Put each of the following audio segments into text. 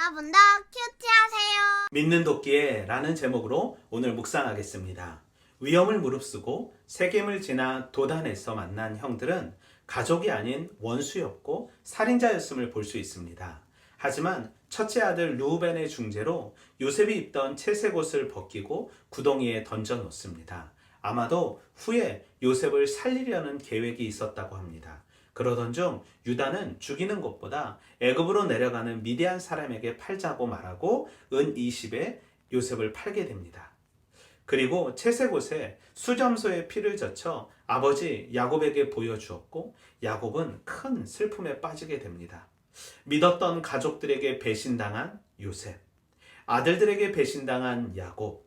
여러분도 큐티하세요. 믿는 도끼에 라는 제목으로 오늘 묵상하겠습니다. 위험을 무릅쓰고 세겜을 지나 도단에서 만난 형들은 가족이 아닌 원수였고 살인자였음을 볼 수 있습니다. 하지만 첫째 아들 루벤의 중재로 요셉이 입던 채색 옷을 벗기고 구덩이에 던져 놓습니다. 아마도 후에 요셉을 살리려는 계획이 있었다고 합니다. 그러던 중 유다는 죽이는 것보다 애굽으로 내려가는 미디안 사람에게 팔자고 말하고 은 20에 요셉을 팔게 됩니다. 그리고 채색 옷에 수점소의 피를 젖혀 아버지 야곱에게 보여주었고 야곱은 큰 슬픔에 빠지게 됩니다. 믿었던 가족들에게 배신당한 요셉, 아들들에게 배신당한 야곱,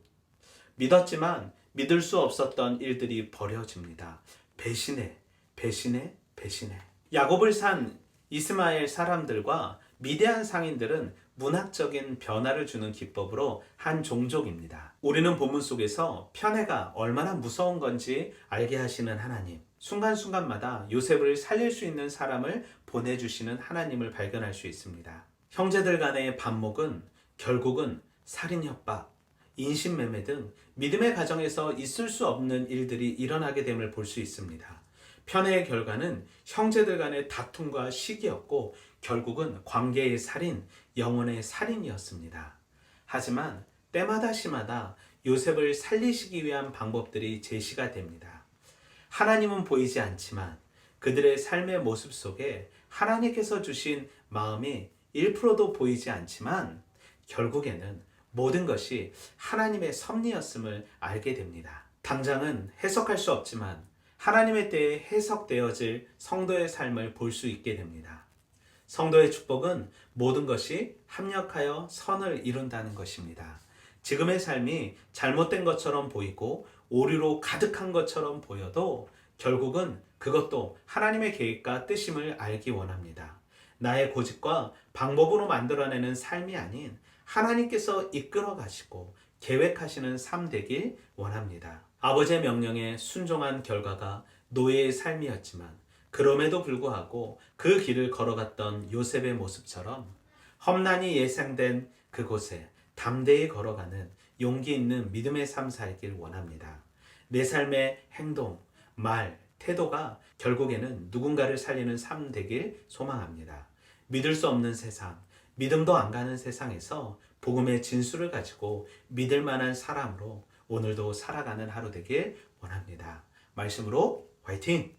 믿었지만 믿을 수 없었던 일들이 벌어집니다. 배신해. 야곱을 산 이스마엘 사람들과 미디안 상인들은 문학적인 변화를 주는 기법으로 한 종족입니다. 우리는 본문 속에서 편애가 얼마나 무서운 건지 알게 하시는 하나님, 순간순간마다 요셉을 살릴 수 있는 사람을 보내주시는 하나님을 발견할 수 있습니다. 형제들 간의 반목은 결국은 살인 협박, 인신매매 등 믿음의 가정에서 있을 수 없는 일들이 일어나게 됨을 볼 수 있습니다. 편애의 결과는 형제들 간의 다툼과 시기였고 결국은 관계의 살인, 영혼의 살인이었습니다. 하지만 때마다 시마다 요셉을 살리시기 위한 방법들이 제시가 됩니다. 하나님은 보이지 않지만 그들의 삶의 모습 속에 하나님께서 주신 마음이 1%도 보이지 않지만 결국에는 모든 것이 하나님의 섭리였음을 알게 됩니다. 당장은 해석할 수 없지만 하나님의 때에 해석되어질 성도의 삶을 볼 수 있게 됩니다. 성도의 축복은 모든 것이 합력하여 선을 이룬다는 것입니다. 지금의 삶이 잘못된 것처럼 보이고 오류로 가득한 것처럼 보여도 결국은 그것도 하나님의 계획과 뜻임을 알기 원합니다. 나의 고집과 방법으로 만들어내는 삶이 아닌 하나님께서 이끌어 가시고 계획하시는 삶 되길 원합니다. 아버지의 명령에 순종한 결과가 노예의 삶이었지만 그럼에도 불구하고 그 길을 걸어갔던 요셉의 모습처럼 험난이 예상된 그곳에 담대히 걸어가는 용기 있는 믿음의 삶 살길 원합니다. 내 삶의 행동, 말, 태도가 결국에는 누군가를 살리는 삶 되길 소망합니다. 믿을 수 없는 세상, 믿음도 안 가는 세상에서 복음의 진수를 가지고 믿을 만한 사람으로 오늘도 살아가는 하루 되길 원합니다. 말씀으로 화이팅!